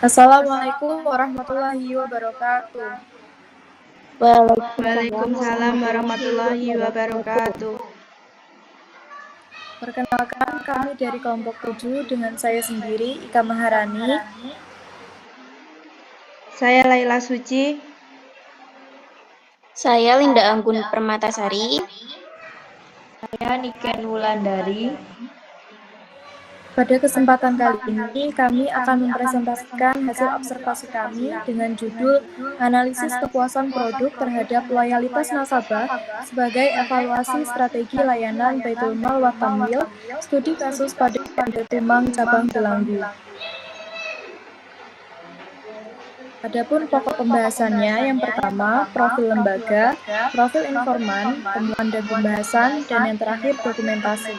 Assalamualaikum warahmatullahi wabarakatuh. Waalaikumsalam warahmatullahi wabarakatuh. Perkenalkan, kami dari kelompok 7 dengan saya sendiri, Ika Maharani. Saya Laila Suci. Saya Linda Anggun Permatasari. Saya Niken Wulandari. Pada kesempatan kali ini, kami akan mempresentasikan hasil observasi kami dengan judul Analisis Kepuasan Produk terhadap Loyalitas Nasabah sebagai Evaluasi Strategi Layanan Baitul Mal wa Tamwil, Studi Kasus pada BMT Tumang Cabang Delanggu. Adapun pokok pembahasannya, yang pertama, profil lembaga, profil informan, temuan dan pembahasan, dan yang terakhir, dokumentasi.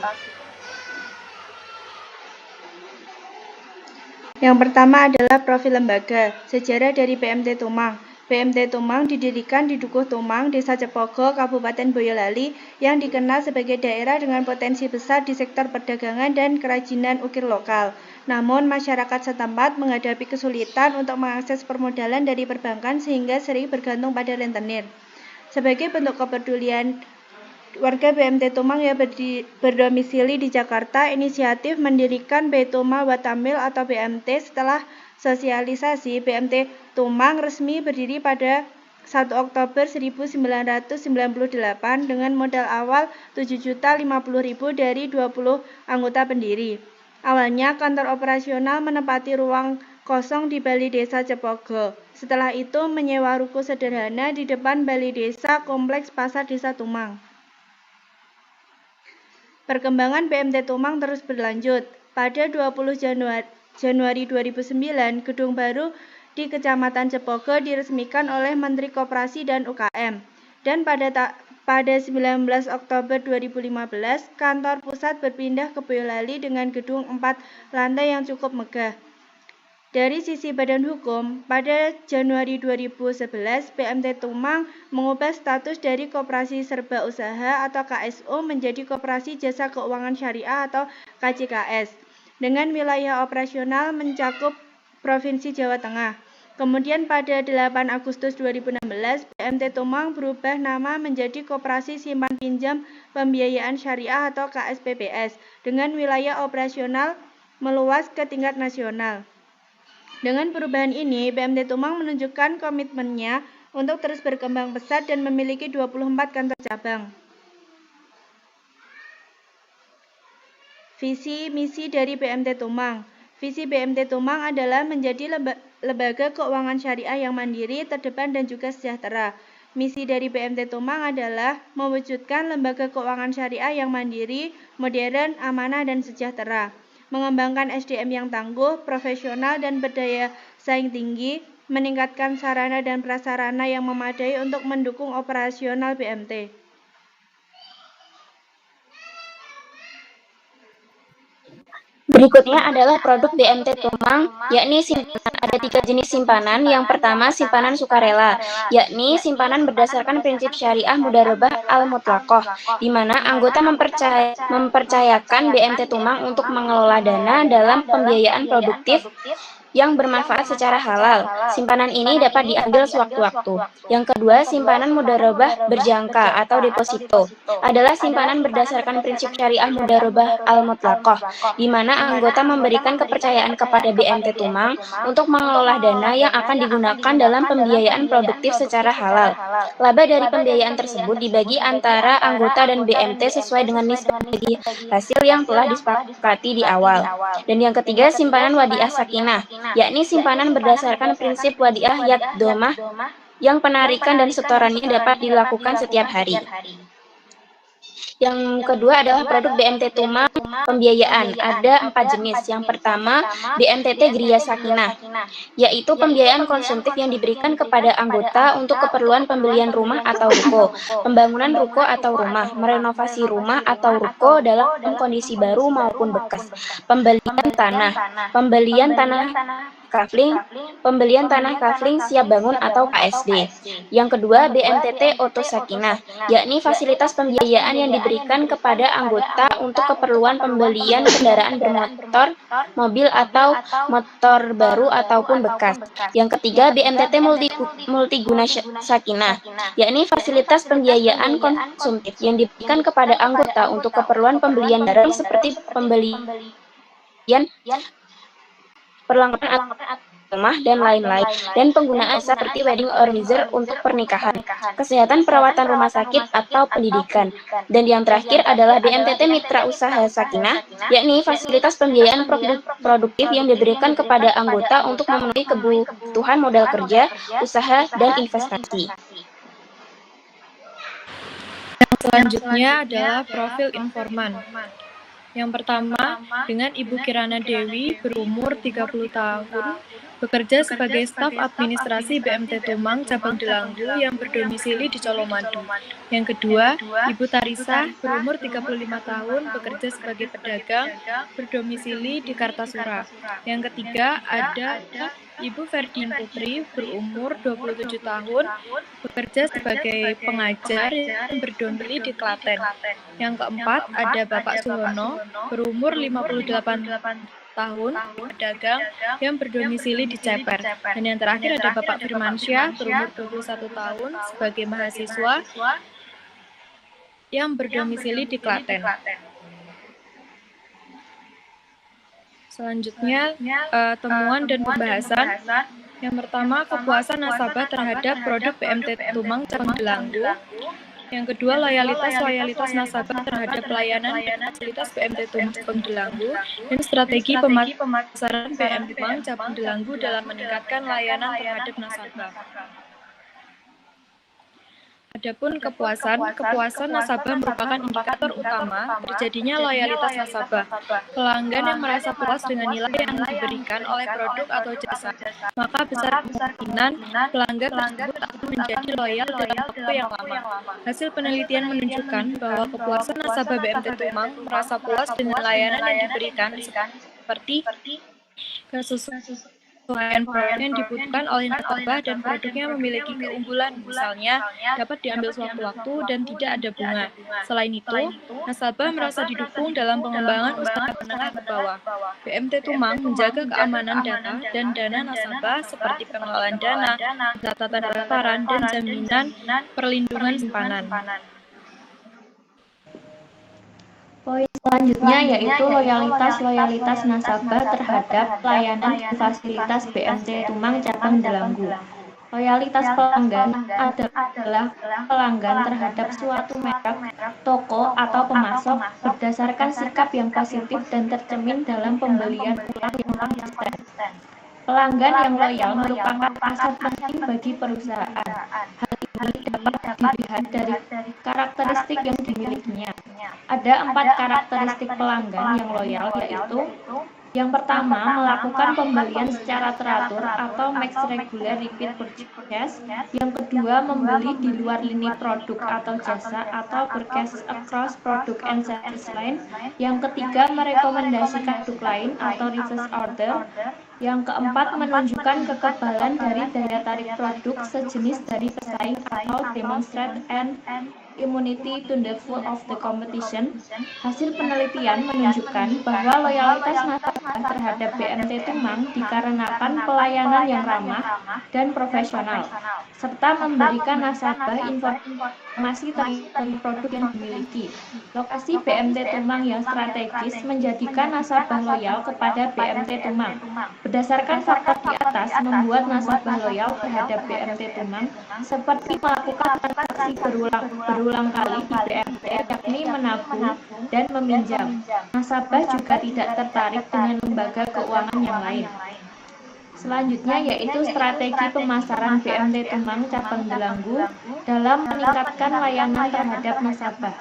Yang pertama adalah profil lembaga, sejarah dari BMT Tumang. BMT Tumang didirikan di Dukuh Tumang, Desa Cepogo, Kabupaten Boyolali, yang dikenal sebagai daerah dengan potensi besar di sektor perdagangan dan kerajinan ukir lokal. Namun, masyarakat setempat menghadapi kesulitan untuk mengakses permodalan dari perbankan sehingga sering bergantung pada rentenir. Sebagai bentuk kepedulian warga BMT Tumang yang berdomisili di Jakarta, inisiatif mendirikan Baitul Mal wa Tamwil atau BMT. Setelah sosialisasi, BMT Tumang resmi berdiri pada 1 Oktober 1998 dengan modal awal 7.050.000 dari 20 anggota pendiri. Awalnya kantor operasional menempati ruang kosong di Balai Desa Cepogo. Setelah itu menyewa ruko sederhana di depan Balai Desa Kompleks Pasar Desa Tumang. Perkembangan BMT Tumang terus berlanjut. Pada 20 Januari 2009, gedung baru di Kecamatan Cepogo diresmikan oleh Menteri Koperasi dan UKM. Dan pada 19 Oktober 2015, kantor pusat berpindah ke Boyolali dengan gedung 4 lantai yang cukup megah. Dari sisi badan hukum, pada Januari 2011, BMT Tumang mengubah status dari Koperasi Serba Usaha atau KSU menjadi Koperasi Jasa Keuangan Syariah atau KJKS, dengan wilayah operasional mencakup Provinsi Jawa Tengah. Kemudian pada 8 Agustus 2016, BMT Tumang berubah nama menjadi Koperasi Simpan Pinjam Pembiayaan Syariah atau KSPPS, dengan wilayah operasional meluas ke tingkat nasional. Dengan perubahan ini, BMT Tumang menunjukkan komitmennya untuk terus berkembang pesat dan memiliki 24 kantor cabang. Visi misi dari BMT Tumang. Visi BMT Tumang adalah menjadi lembaga keuangan syariah yang mandiri, terdepan, dan juga sejahtera. Misi dari BMT Tumang adalah mewujudkan lembaga keuangan syariah yang mandiri, modern, amanah, dan sejahtera. Mengembangkan SDM yang tangguh, profesional, dan berdaya saing tinggi, meningkatkan sarana dan prasarana yang memadai untuk mendukung operasional BMT. Berikutnya adalah produk BMT Tumang, yakni simpanan. Ada 3 jenis simpanan. Yang pertama, simpanan sukarela, yakni simpanan berdasarkan prinsip syariah mudharabah al-mutlaqoh, di mana anggota mempercayakan BMT Tumang untuk mengelola dana dalam pembiayaan produktif yang bermanfaat secara halal. Simpanan ini dapat diambil sewaktu-waktu. Yang kedua, simpanan mudharabah berjangka atau deposito adalah simpanan berdasarkan prinsip syariah mudharabah al-mutlaqoh, di mana anggota memberikan kepercayaan kepada BMT Tumang untuk mengelola dana yang akan digunakan dalam pembiayaan produktif secara halal. Laba dari pembiayaan tersebut dibagi antara anggota dan BMT sesuai dengan nisbah bagi hasil yang telah disepakati di awal. Dan yang ketiga, simpanan wadiah sakinah, yakni simpanan berdasarkan prinsip wadiah yad domah yang penarikan dan setorannya dapat dilakukan setiap hari. Yang kedua adalah produk BMT Tumang pembiayaan. Ada 4 jenis. Yang pertama, BMTT Griya Sakinah, yaitu pembiayaan konsumtif yang diberikan kepada anggota untuk keperluan pembelian rumah atau ruko, pembangunan ruko atau rumah, merenovasi rumah atau ruko dalam kondisi baru maupun bekas, pembelian tanah kafling, pembelian tanah kafling siap bangun atau KSD. Yang kedua, BMTT Oto Sakinah, yakni fasilitas pembiayaan yang diberikan kepada anggota untuk keperluan pembelian kendaraan bermotor, mobil atau motor baru ataupun bekas. Yang ketiga, BMTT Multiguna Sakinah, yakni fasilitas pembiayaan konsumtif yang diberikan kepada anggota untuk keperluan pembelian barang seperti pembelian perlengkapan rumah dan lain-lain, dan penggunaan seperti wedding organizer untuk pernikahan, kesehatan perawatan rumah sakit atau pendidikan. Dan yang terakhir adalah BMTT Mitra Usaha Sakinah, yakni fasilitas pembiayaan produktif yang diberikan kepada anggota untuk memenuhi kebutuhan modal kerja, usaha, dan investasi. Selanjutnya adalah profil informan. Yang pertama, dengan Ibu Kirana Dewi berumur 30 tahun, bekerja sebagai staf administrasi BMT Tumang Cabang Delanggu yang berdomisili di Colomadu. Yang kedua, Ibu Tarisa berumur 35 tahun, bekerja sebagai pedagang, berdomisili di Kartasura. Yang ketiga, ada Ibu Ferdin Putri berumur 27 tahun, bekerja sebagai pengajar yang berdomisili di Klaten. Yang keempat, ada Bapak Suwono berumur 58 tahun, pedagang yang berdomisili di Ceper. Dan yang terakhir ada Bapak Firmansyah berumur 21 tahun sebagai mahasiswa yang berdomisili di Klaten. Selanjutnya, temuan dan pembahasan. Yang pertama, kepuasan nasabah terhadap produk BMT Tumang Cabang Delanggu. Yang kedua, loyalitas nasabah terhadap pelayanan dan fasilitas BMT Tumang Cabang Delanggu, dan strategi pemasaran BMT Tumang Cabang Delanggu dalam meningkatkan layanan terhadap nasabah. Adapun kepuasan nasabah merupakan indikator utama terjadinya loyalitas nasabah. Pelanggan yang merasa puas dengan nilai yang diberikan oleh produk atau jasa, maka besar kemungkinan pelanggan tersebut akan menjadi loyal dalam waktu yang lama. Hasil penelitian menunjukkan bahwa kepuasan nasabah BMT Tumang merasa puas dengan layanan yang diberikan seperti kesesuaian produk yang dibutuhkan oleh nasabah dan produknya memiliki keunggulan, misalnya dapat diambil sewaktu-waktu dan tidak ada bunga. Selain itu, nasabah merasa didukung dalam pengembangan usaha menengah ke bawah. BMT Tumang menjaga keamanan data dan dana nasabah seperti pengelolaan dana, catatan pendaftaran, dan jaminan perlindungan simpanan. Poin selanjutnya yaitu loyalitas nasabah terhadap pelayanan dan fasilitas BMT Tumang Cabang Delanggu. Loyalitas pelanggan adalah pelanggan terhadap suatu merek, toko, atau pemasok berdasarkan sikap yang positif dan tercermin dalam pembelian ulang yang konsisten. Pelanggan yang loyal merupakan aset penting bagi perusahaan. Hal ini dapat dilihat dari karakteristik yang dimilikinya. Ada 4 karakteristik pelanggan yang loyal, yaitu yang pertama, melakukan pembelian secara teratur atau makes regular repeat purchase. Yang kedua, membeli di luar lini produk atau jasa atau purchase across product and service line. Yang ketiga, merekomendasikan produk lain atau reverse order. Yang keempat, menunjukkan kekebalan dari daya tarik produk sejenis dari pesaing atau demonstrate and immunity to the full of the competition. Hasil penelitian menunjukkan bahwa loyalitas nasabah terhadap BMT Tumang dikarenakan pelayanan yang ramah dan profesional, serta memberikan nasabah informasi tentang produk yang dimiliki. Lokasi BMT Tumang yang strategis menjadikan nasabah loyal kepada BMT Tumang. Berdasarkan faktor di atas membuat nasabah loyal terhadap BMT Tumang seperti melakukan transaksi berulang kali di BMT, yakni menabung dan meminjam. Nasabah juga tidak tertarik dengan lembaga keuangan yang lain. Selanjutnya yaitu strategi pemasaran BMT Tumang Cabang Delanggu dalam meningkatkan layanan terhadap nasabah.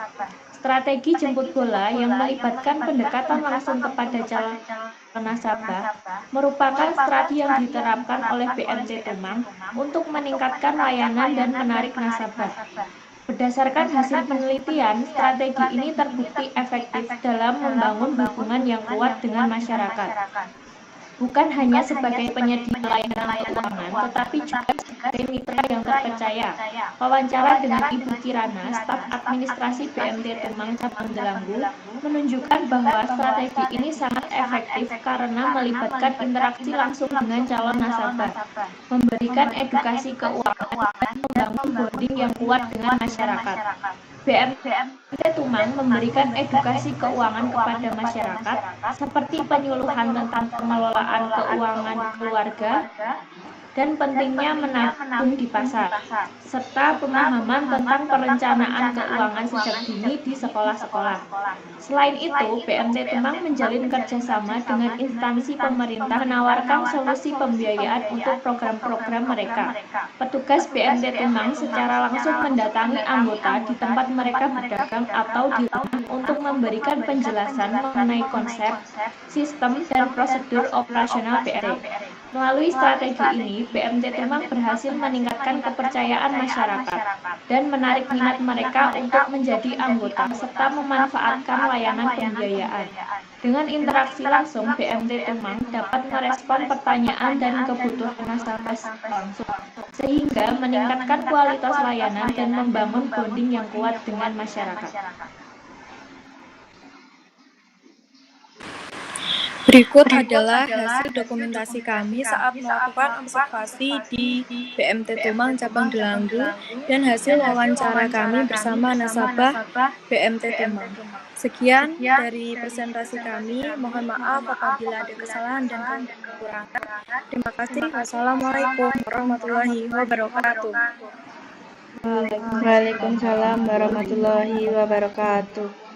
Strategi jemput bola yang melibatkan pendekatan langsung kepada calon nasabah merupakan strategi yang diterapkan oleh BMT Tumang untuk meningkatkan layanan dan menarik nasabah. Berdasarkan hasil penelitian, strategi ini terbukti efektif dalam membangun hubungan yang kuat dengan masyarakat. bukan hanya sebagai penyedia layanan keuangan, tetapi juga sebagai mitra yang terpercaya. Wawancara dengan Ibu Kirana, staf administrasi BMT Tumang Cabang Delanggu, menunjukkan bahwa strategi ini sangat efektif karena melibatkan interaksi langsung dengan calon nasabah, memberikan edukasi keuangan, dan membangun bonding yang kuat dengan masyarakat. BMT Tumang memberikan edukasi keuangan kepada masyarakat, seperti penyuluhan tentang pengelolaan keuangan keluarga dan pentingnya menabung di pasar, serta pemahaman tentang perencanaan keuangan sejak dini di sekolah-sekolah. Selain itu, BMT Tumang menjalin kerjasama dengan instansi pemerintah menawarkan solusi pembiayaan untuk program-program mereka. Petugas BMT Tumang secara langsung mendatangi anggota di tempat mereka berdagang atau di rumah untuk memberikan penjelasan mengenai konsep, sistem, dan prosedur operasional BMT. Melalui strategi ini, BMT Tumang berhasil meningkatkan kepercayaan masyarakat dan menarik minat mereka untuk menjadi anggota serta memanfaatkan layanan pembiayaan. Dengan interaksi langsung, BMT Tumang dapat merespon pertanyaan dan kebutuhan nasabah langsung, sehingga meningkatkan kualitas layanan dan membangun bonding yang kuat dengan masyarakat. Berikut adalah hasil dokumentasi kami saat melakukan observasi di BMT Tumang Cabang Delanggu dan hasil wawancara kami bersama nasabah BMT Tumang. Sekian dari presentasi kami. Mohon maaf apabila ada kesalahan dan kekurangan. Terima kasih. Wassalamualaikum warahmatullahi wabarakatuh. Waalaikumsalam warahmatullahi wabarakatuh.